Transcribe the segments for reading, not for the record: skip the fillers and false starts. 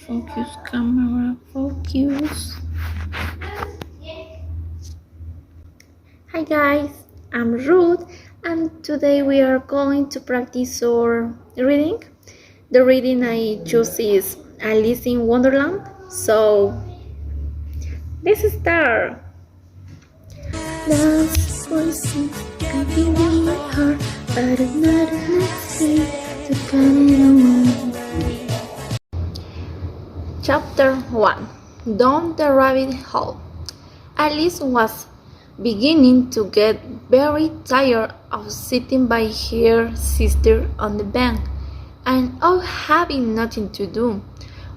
Focus, camera, focus. Hi guys, I'm Ruth and today we are going to practice our reading. The reading I choose is Alice in Wonderland. So, let's start. Last voices, I give you my heart, but another next day to come in. Chapter 1. Down the rabbit hole. Alice was beginning to get very tired of sitting by her sister on the bank and of having nothing to do.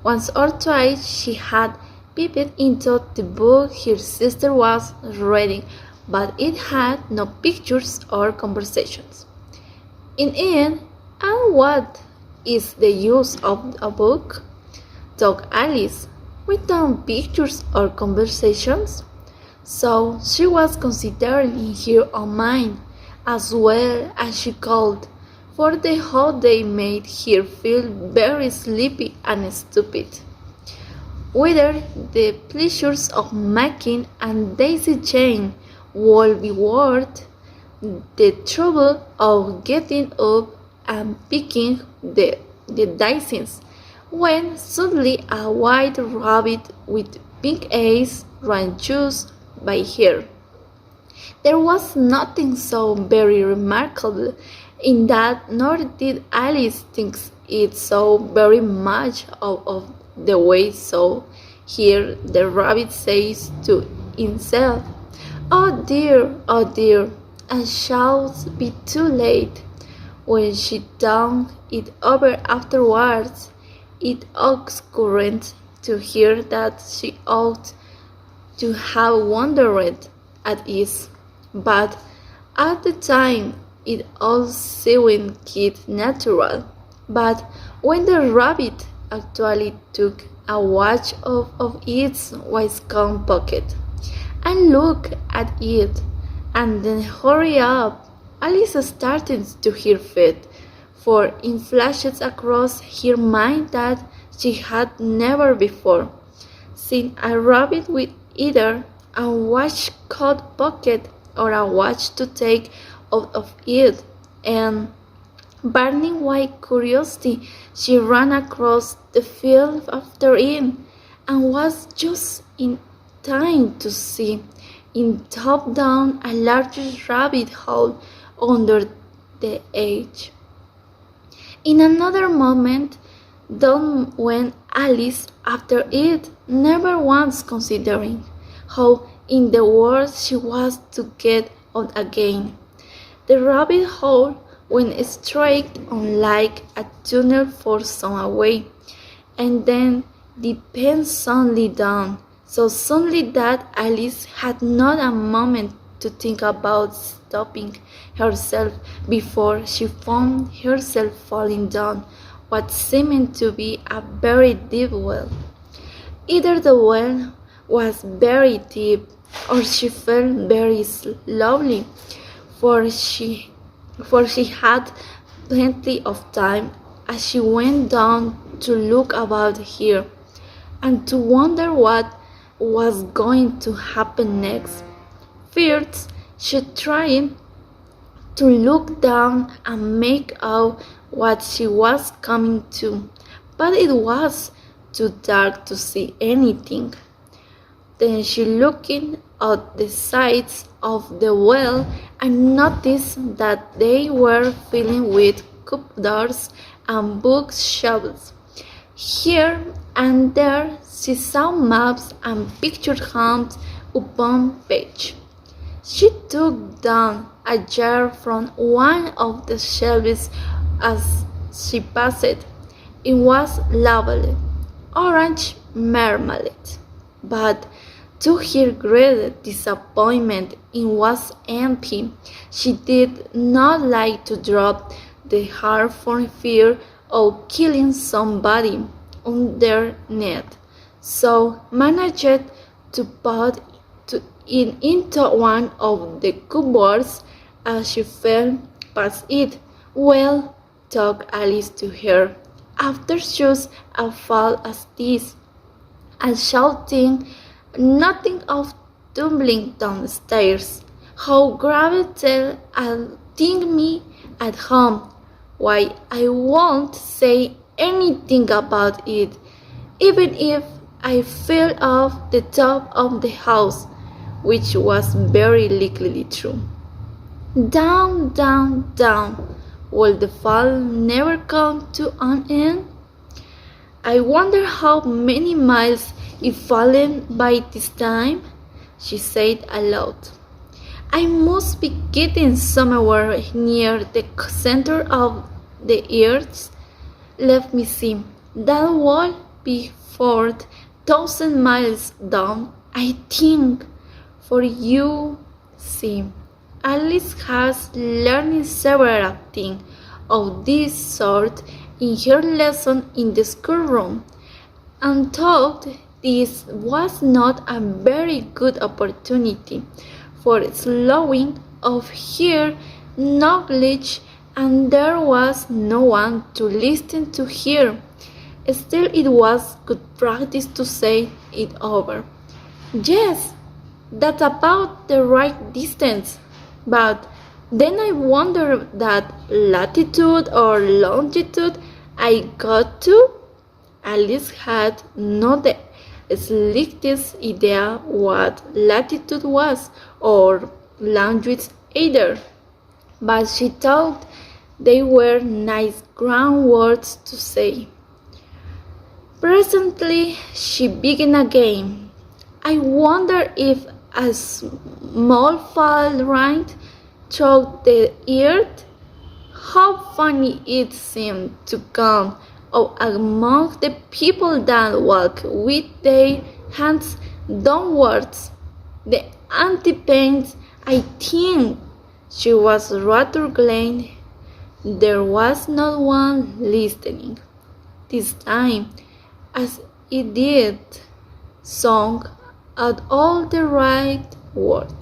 Once or twice she had peeped into the book her sister was reading, but it had no pictures or conversations in it. And what is the use of a book? Thought Alice, without pictures or conversations. So she was considering her own mind as well as she could, for the whole day made her feel very sleepy and stupid. Whether the pleasures of making a daisy chain would be worth the trouble of getting up and picking the daisies, when suddenly a white rabbit with pink eyes ran just by her. There was nothing so very remarkable in that, nor did Alice think it so very much of the way. So here the rabbit says to himself, oh dear, I shall be too late." When she thought it over afterwards, it occurred to her that she ought to have wondered at it, but at the time it all seemed quite natural. But when the rabbit actually took a watch of its waistcoat pocket and looked at it, and then hurried up, Alice started to her feet, for it flashed across her mind that she had never before seen a rabbit with either a waistcoat pocket or a watch to take out of it, and burning with curiosity, she ran across the field after it, and was just in time to see it drop down a large rabbit hole under the edge. In another moment, down went Alice after it, never once considering how in the world she was to get out again. The rabbit hole went straight on like a tunnel for some away, and then descended suddenly down, so suddenly that Alice had not a moment to think about stopping herself before she found herself falling down what seemed to be a very deep well. Either the well was very deep, or she fell very slowly, for she had plenty of time as she went down to look about her and to wonder what was going to happen next. First, she tried to look down and make out what she was coming to, but it was too dark to see anything. Then she looked at the sides of the well and noticed that they were filled with cupboards and bookshelves. Here and there she saw maps and pictures hung upon pages. She took down a jar from one of the shelves as she passed. It was labeled orange marmalade, but to her great disappointment it was empty. She did not like to drop the jar for fear of killing somebody underneath, so managed to put it into one of the cupboards as she fell past it. Well, thought Alice to her, after such a fall as this, and shouting, nothing of tumbling downstairs. How gravitate and think me at home. Why, I won't say anything about it, even if I fell off the top of the house, which was very likely true. Down, down, down. Will the fall never come to an end? I wonder how many miles I've fallen by this time, she said aloud. I must be getting somewhere near the center of the earth. Let me see. That will be 4,000 miles down, I think. For you, see, Alice has learned several things of this sort in her lesson in the schoolroom, and thought this was not a very good opportunity for slowing of her knowledge, and there was no one to listen to her. Still, it was good practice to say it over. Yes, that's about the right distance, but then I wonder that latitude or longitude I got to. Alice had not the slightest idea what latitude was or longitude either, but she thought they were nice ground words to say. Presently she began again. I wonder if a small fall right through the earth. How funny it seemed to come out among the people that walk with their hands downwards. The antipains, I think. She was rather glad there was no one listening. This time, as it did, song at all the right word.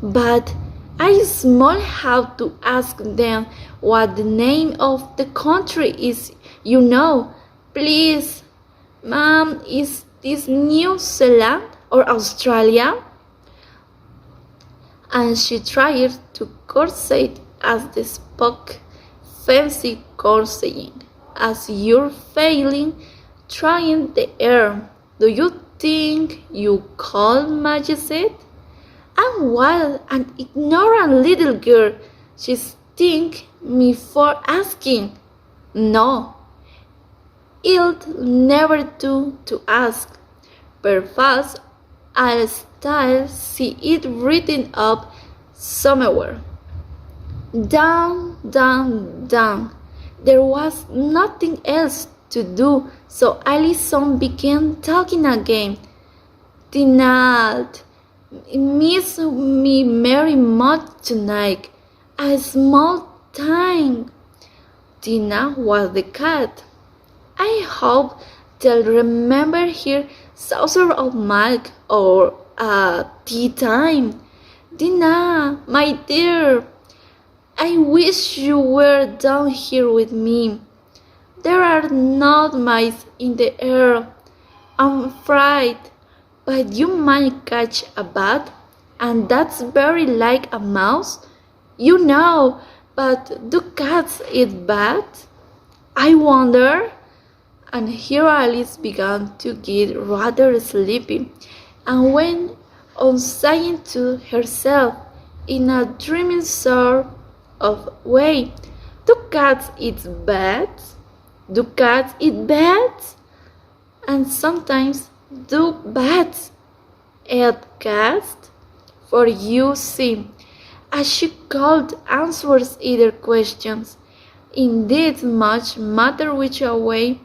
But I small have to ask them what the name of the country is, you know. Please, Mom, is this New Zealand or Australia? And she tried to curtsy as they spoke, fancy curtsying, as you're failing, trying the air. Do you think you call Majesty? I'm wild and ignorant little girl, she think me for asking. No, it'll never do to ask. Perhaps I'll still see it written up somewhere. Down, down, down. There was nothing else to do, so Alison began talking again. Tonight, miss me very much tonight. A small thing. Tina was the cat. I hope they'll remember her saucer of milk or tea time. Tina, my dear, I wish you were down here with me. There are not mice in the air, I'm afraid, but you might catch a bat, and that's very like a mouse, you know. But do cats eat bats? I wonder. And here Alice began to get rather sleepy, and went on saying to herself in a dreaming sort of way, do cats eat bats? Do cats eat bats? And sometimes do bats eat cats? For you see, as she could answer either questions, indeed much matter which way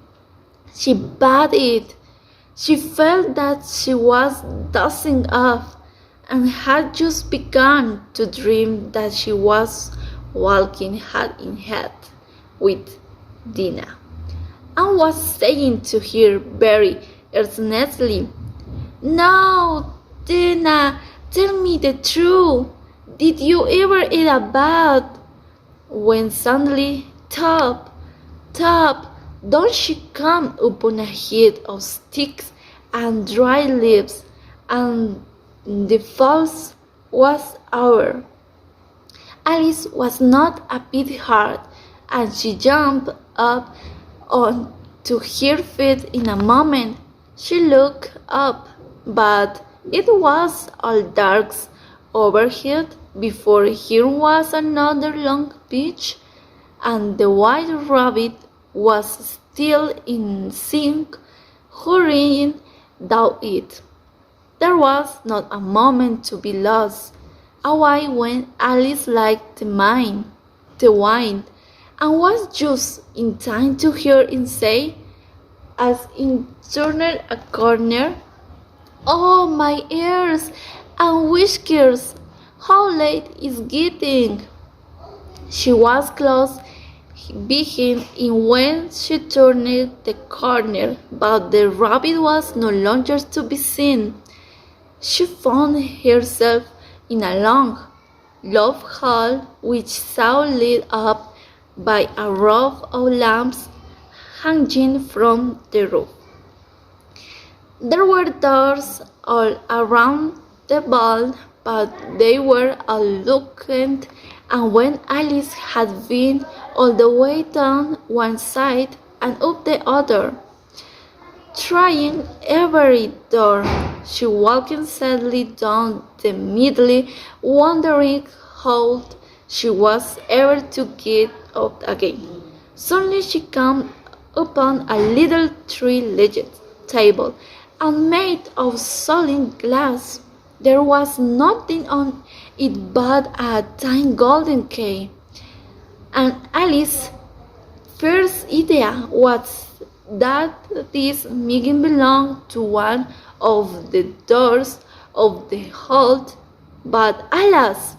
she bade it. She felt that she was dozing off, and had just begun to dream that she was walking hand in hand with Dinah, and was saying to her very earnestly, "Now, Dinah, tell me the truth. Did you ever eat a bat?" When suddenly, tap, tap, Down she came upon a heap of sticks and dry leaves, and the falls was over. Alice was not a bit hurt, and she jumped up on to her feet in a moment. She looked up, but it was all dark overhead. Before her was another long beach, and the white rabbit was still in sync, hurrying down it. There was not a moment to be lost. Away went Alice like the wind, and was just in time to hear him say, as he turned a corner, "Oh, my ears and whiskers! How late it's getting!" She was close behind him when she turned the corner, but the rabbit was no longer to be seen. She found herself in a long, low hall which saw lit up by a row of lamps hanging from the roof. There were doors all around the vault, but they were all locked, and when Alice had been all the way down one side and up the other, trying every door, she walked sadly down the middle, wondering how she was ever to get up again. Suddenly she came upon a little three-legged table, and made of solid glass. There was nothing on it but a tiny golden key, and Alice's first idea was that this might belong to one of the doors of the hold, but alas,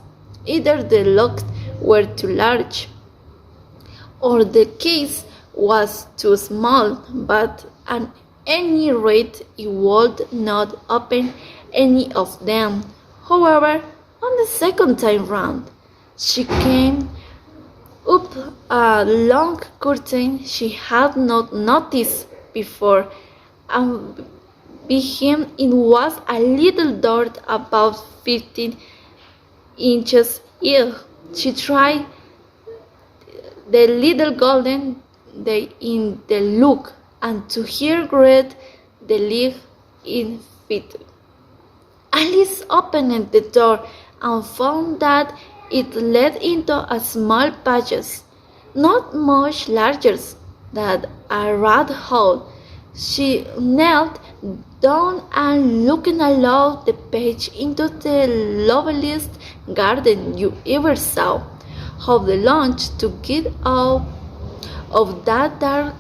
either the locks were too large, or the case was too small, but at any rate it would not open any of them. However, on the second time round, she came up a long curtain she had not noticed before, and behind it was a little door about 15 inches high. She tried the little golden key in the look, and to her great delight in it, Alice opened the door and found that it led into a small passage, not much larger than a rat hole. She knelt down and looked along the page into the loveliest garden you ever saw. How the lunch to get out of that dark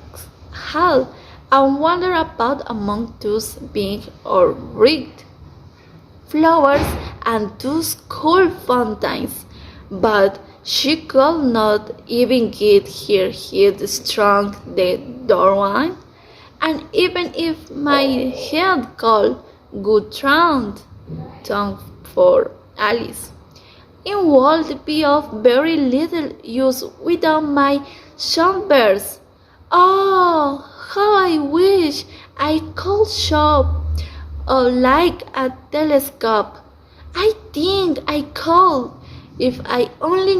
hall and wander about among those big or rigged flowers and those cool fountains, but she could not even get her head strong the doorway, and even if my head could go round for Alice, it would be of very little use without my sunburns. Oh, how I wish I could shop like a telescope. I think I could if I only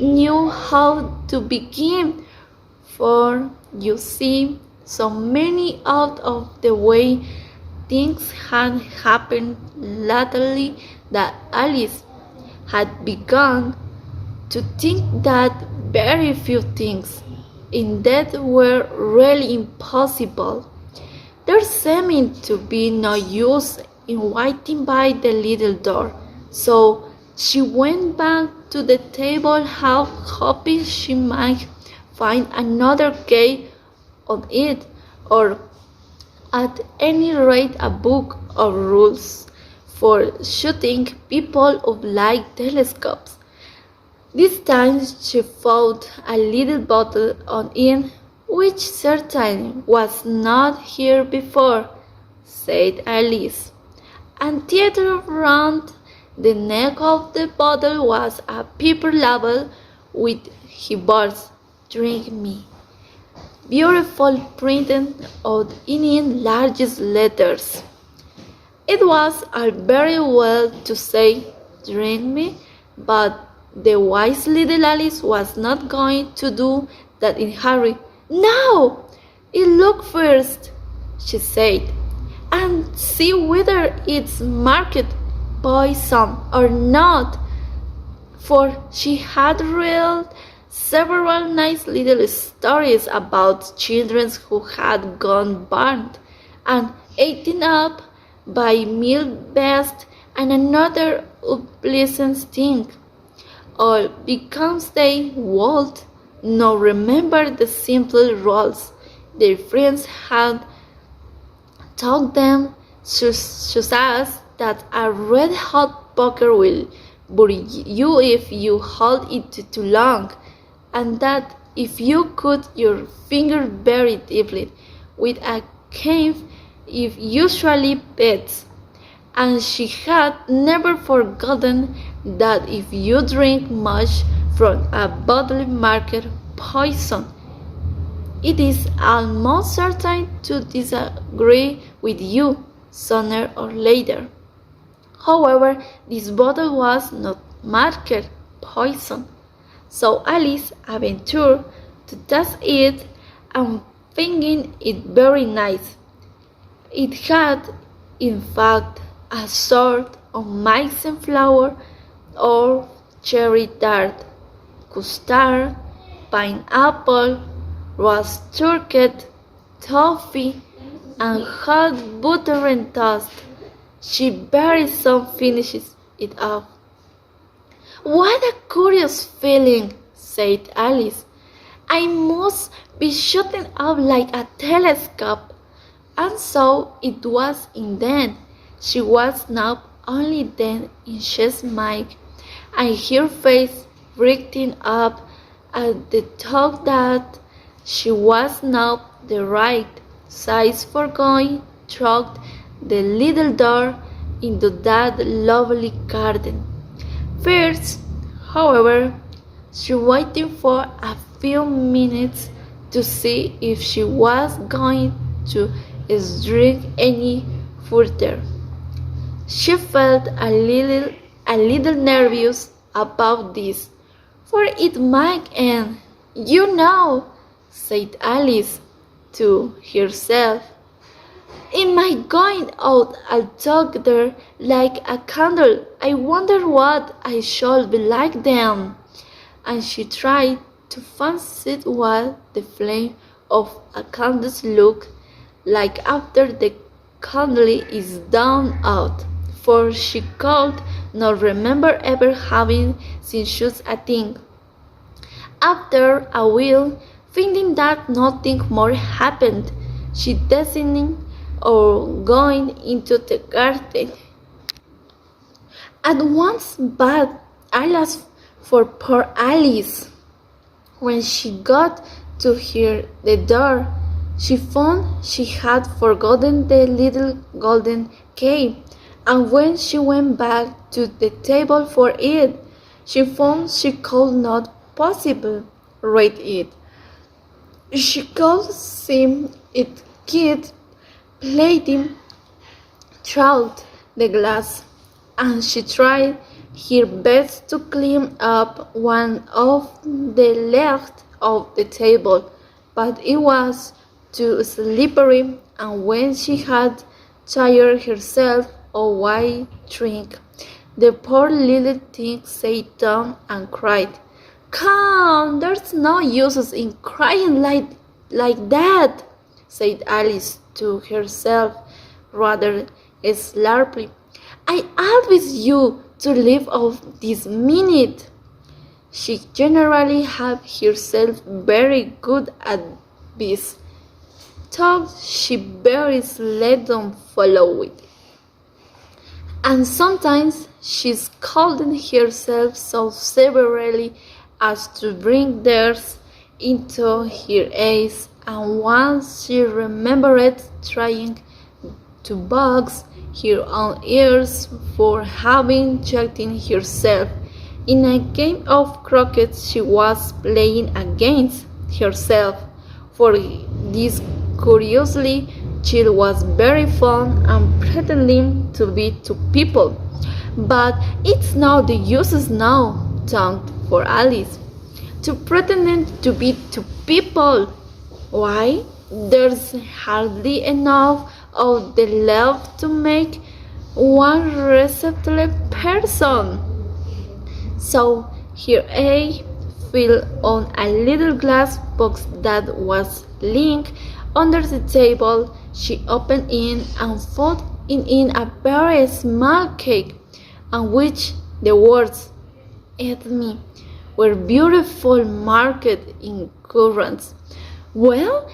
knew how to begin, for you see, so many out of the way things had happened lately that Alice had begun to think that very few things indeed were really impossible. There seemed to be no use in waiting by the little door, so she went back to the table, half hoping she might find another key on it, or at any rate a book of rules for shooting people up like telescopes. This time she found a little bottle on it, which certainly was not here before, said Alice, and tethered round the neck of the bottle was a paper label with "He birds, drink me." beautiful printed out in largest letters. It was all very well to say, "Drink me," but the wise little Alice was not going to do that in a hurry. "No! You look first," she said, "and see whether it's marked poison or not," for she had read several nice little stories about children who had gone burned and eaten up by milkbeast and another unpleasant thing, all because they would not remember the simple rules their friends had taught them, such as that a red-hot poker will bury you if you hold it too long, and that if you cut your finger very deeply with a knife it usually bites. And she had never forgotten that if you drink much from a bottle marked poison, it is almost certain to disagree with you sooner or later. However, this bottle was not marked poison, so Alice ventured to taste it and thinking it very nice. It had, in fact, a sort of mixed flour or cherry tart, custard, pineapple, roast turkey, toffee, and hot butter and toast. She very soon finishes it off. "What a curious feeling," said Alice. "I must be shooting up like a telescope." And so it was indeed. She was now only 10 inches wide, and her face brightened up at the thought that she was now the right size for going through the little door into that lovely garden. First, however, she waited for a few minutes to see if she was going to drink any further. She felt a little nervous about this, for it might end, "You know," said Alice to herself, "am I going out altogether like a candle? I wonder what I shall be like then." And she tried to fancy what the flame of a candle looked like after the candle is down out, for she could not remember ever having seen such a thing. After a while, finding that nothing more happened, she decided on going into the garden. At once, but alas for poor Alice! When she got to the door, she found she had forgotten the little golden key, and when she went back to the table for it, she found she could not possibly read it. She could see it kept plating through the glass, and she tried her best to climb up one of the legs of the table, but it was too slippery, and when she had tired herself of white drink, the poor little thing sat down and cried. "Come, there's no use in crying like that," said Alice to herself rather sharply. "I advise you to leave off this minute." She generally had herself very good at this, though she very seldom followed it. And sometimes she scolded herself so severely as to bring tears into her eyes, and once she remembered trying to box her own ears for having checked herself in a game of croquet she was playing against herself, for this curiously she was very fond and pretending to be to people. But it's not the uses now, thought for Alice, to pretending to be to people. Why? There's hardly enough of the left to make one receptive person. So here I fell on a little glass box that was lying under the table. She opened it and found in a very small cake, on which the words "Eat me" were beautiful marked in currants. Well,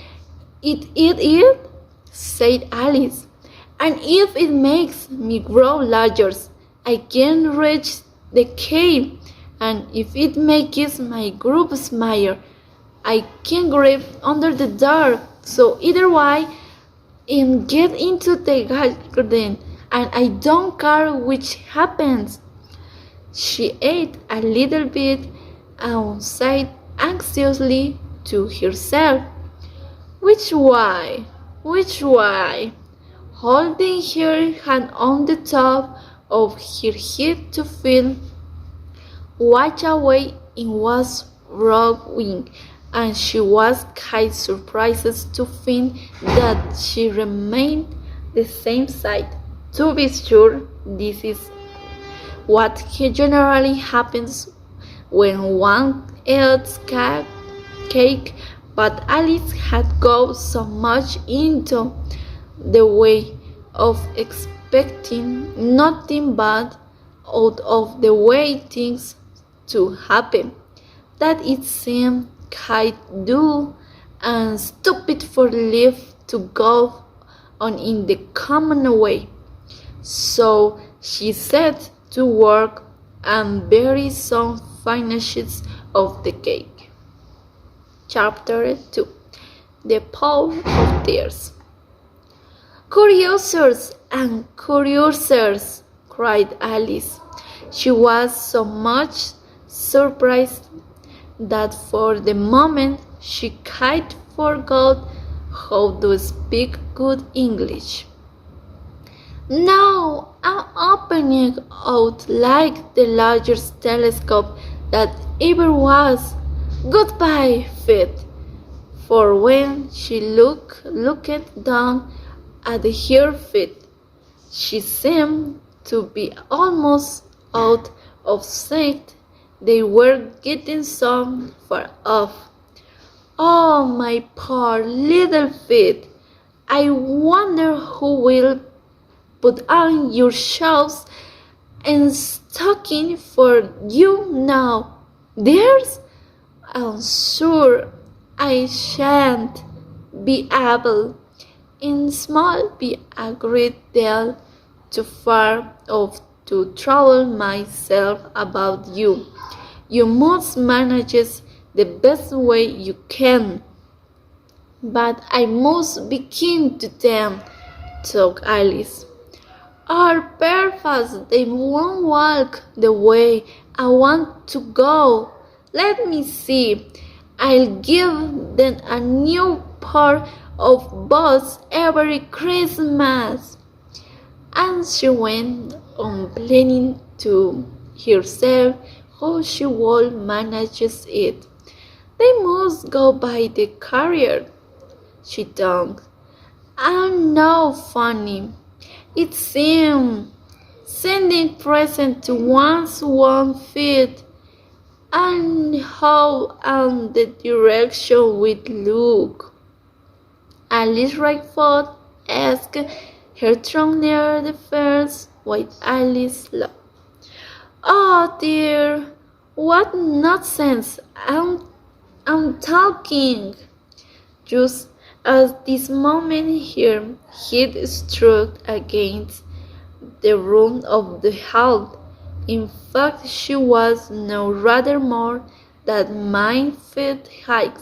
it, said Alice, and if it makes me grow larger, I can reach the cave, and if it makes my group smaller, I can grip under the door. So either way, and get into the garden, and I don't care which happens. She ate a little bit and said anxiously to herself, Which way? Which way? Holding her hand on the top of her head to feel what away it was rowing, and she was quite surprised to find that she remained the same side. To be sure, this is what generally happens when one eats cake, but Alice had gone so much into the way of expecting nothing but out of the way things to happen that it seemed quite dull and stupid for life to go on in the common way. So she set to work and very soon finished of the cake. Chapter 2. The Power of Tears. Curiosers and curiosers, cried Alice. She was so much surprised that for the moment she quite forgot how to speak good English. Now I'm opening out like the largest telescope that ever was. Goodbye, Fit. For when she looked down at her feet, she seemed to be almost out of sight. They were getting so far off. Oh, my poor little feet! I wonder who will put on your shoes and stocking for you now. There's, I'm sure I shan't be able, in small be a great deal too far off to trouble myself about you. You must manage it the best way you can. But I must be kind to them, thought Alice. Or perhaps they won't walk the way I want to go. Let me see. I'll give them a new pair of boots every Christmas. And she went on planning to herself how she would manage it. They must go by the carrier, she thought. I'm not funny. It seems sending presents to one's own feet, and how and the direction would look. Alice Rayford asked her trunk near the first white Alice laughed. Oh dear, what nonsense I'm talking. Just at this moment her head struck against the roof of the hall. In fact, she was no rather more than 9 feet high,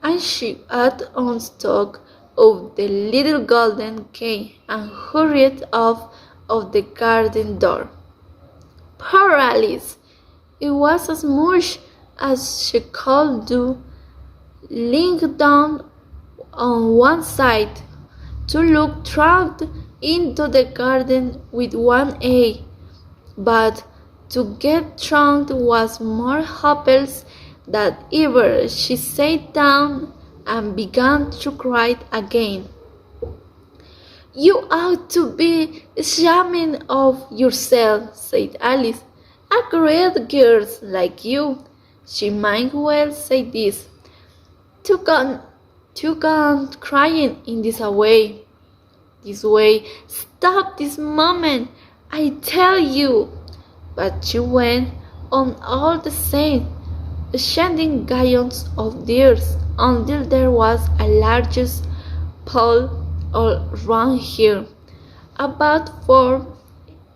and she had on stock of the little golden key and hurried off of the garden door. Poor Alice! It was as much as she could do, lying down on one side to look trapped into the garden with one eye, but to get drowned was more hopeless than ever. She sat down and began to cry again. "You ought to be ashamed of yourself," said Alice. "A great girl like you." She might well say this. To go on crying in this way. This way. Stop this moment, I tell you. But she went on all the same, shedding gallons of tears until there was a large pool all round here, about 4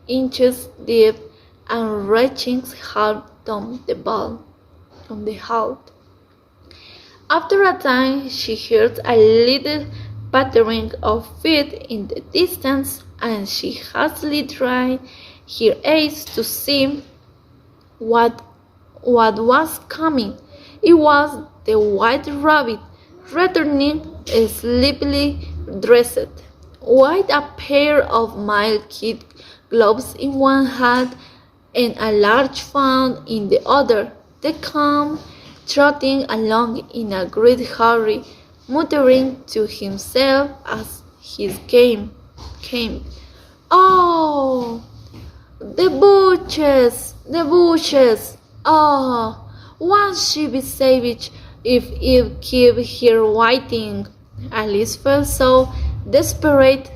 inches deep and reaching half down the hall. After a time she heard a little pattering of feet in the distance, and she hastily dried her eyes to see what was coming. It was the white rabbit, returning sleepily dressed, with a pair of mild kid gloves in one hand and a large fan in the other. They came trotting along in a great hurry, muttering to himself as he came. "Oh, the bushes! Oh, won't she be savage if it keep her waiting?" Alice felt so desperate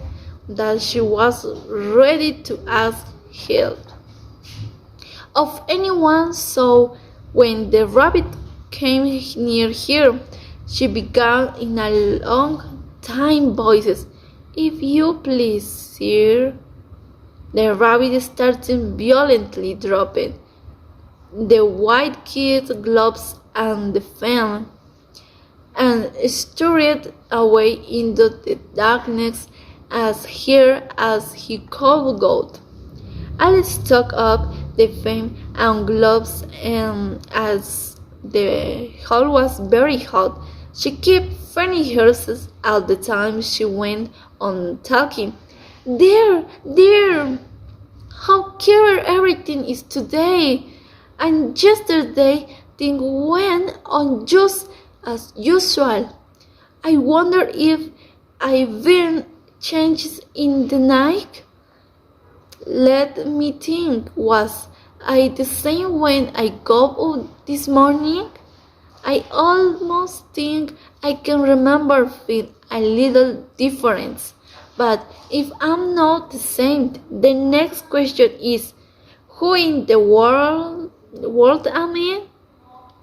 that she was ready to ask help of anyone, so when the rabbit came near her, she began in a long thin voice, "If you please, sir." The rabbit started violently, dropping the white kid gloves and the fan, and scurried away into the darkness as hard as he could go. Alice took up the fan and gloves, and as the hall was very hot, she kept fanning herself all the time she went on talking. There, how clear everything is today, and yesterday things went on just as usual. I wonder if I've been changed in the night. Let me think, was I the same when I got up this morning? I almost think I can remember feeling a little difference. But if I'm not the same, the next question is, who in the world am I?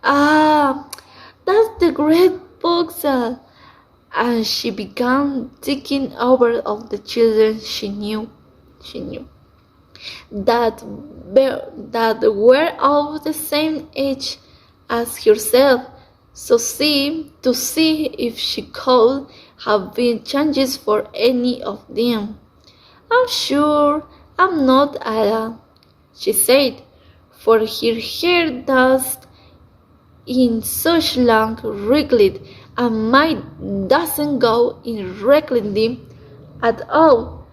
Ah, that's the great puzzle. And she began thinking over of the children she knew that were of the same age as herself, to see if she could have been changes for any of them. "I'm sure I'm not Ada," she said, "for her hair does in such long wrinkles, and mine doesn't go in wrinkly at all.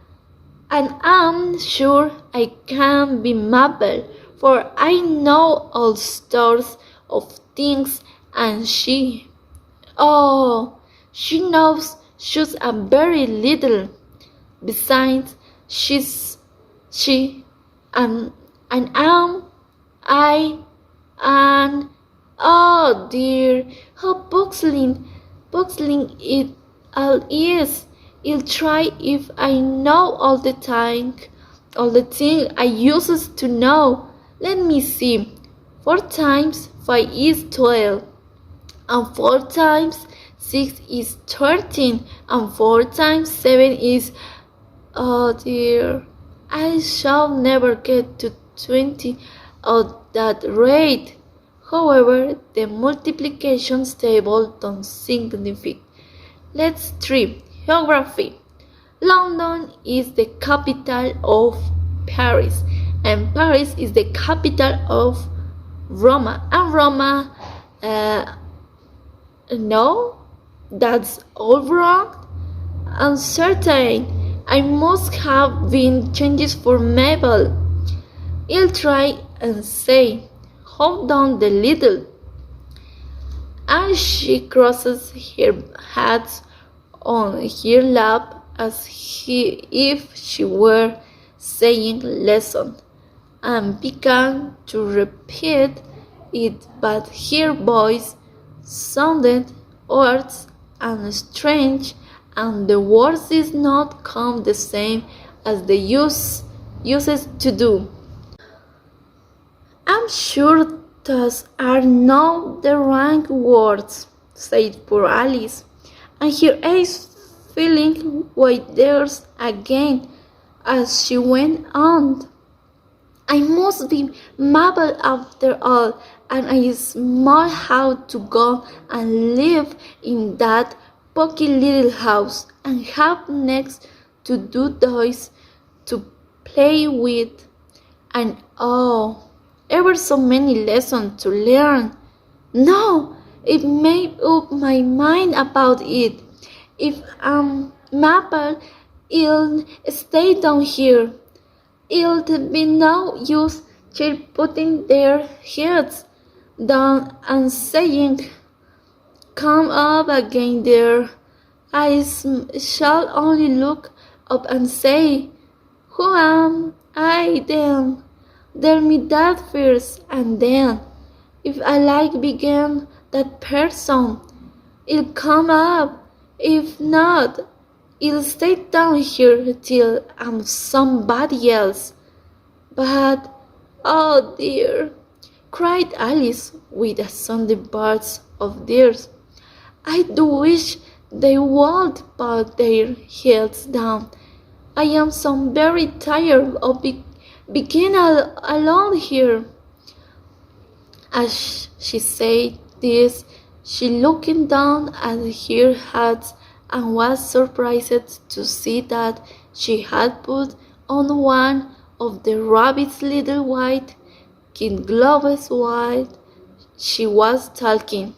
And I'm sure I can be Mabel, for I know all sorts of things, and she knows just a very little. Besides, and oh dear, how puzzling it all is. I'll try if I know all the things I used to know. Let me see. 4 times 5 is 12, and 4 times 6 is 13, and 4 times 7 is, oh dear, I shall never get to 20 at that rate. However, the multiplication table don't significant. Let's try geography. London is the capital of Paris, and Paris is the capital of Roma, and Roma, no, That's all wrong? Uncertain. I must have been changes for Mabel. I'll try and say, hold on the little. As she crosses her hands on her lap if she were saying lesson, and began to repeat it, but her voice sounded odd and strange, and the words did not come the same as they used to do. I'm sure those are not the right words, said poor Alice, and her eyes filling with tears again as she went on. I must be Mabel after all, and I must have to go and live in that poky little house and have next to do toys to play with, and oh, ever so many lessons to learn. No, it made up my mind about it. If I'm Mabel, I'll stay down here. It'll be no use just putting their heads down and saying, come up again there. I shall only look up and say, who am I then? Tell me that first, and then, if I like begin that person, it'll come up. If not, it'll stay down here till I'm somebody else. But, oh dear, cried Alice with a sudden burst of tears. I do wish they would put their heads down. I am so very tired of being alone here. As she said this, she looked down at her hat and was surprised to see that she had put on one of the rabbit's little white kid gloves while she was talking.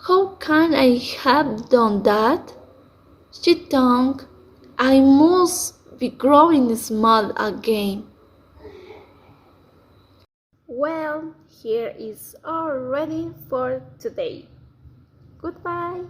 How can I have done that? She thought, I must be growing small again. Well, here is our reading for today. Goodbye.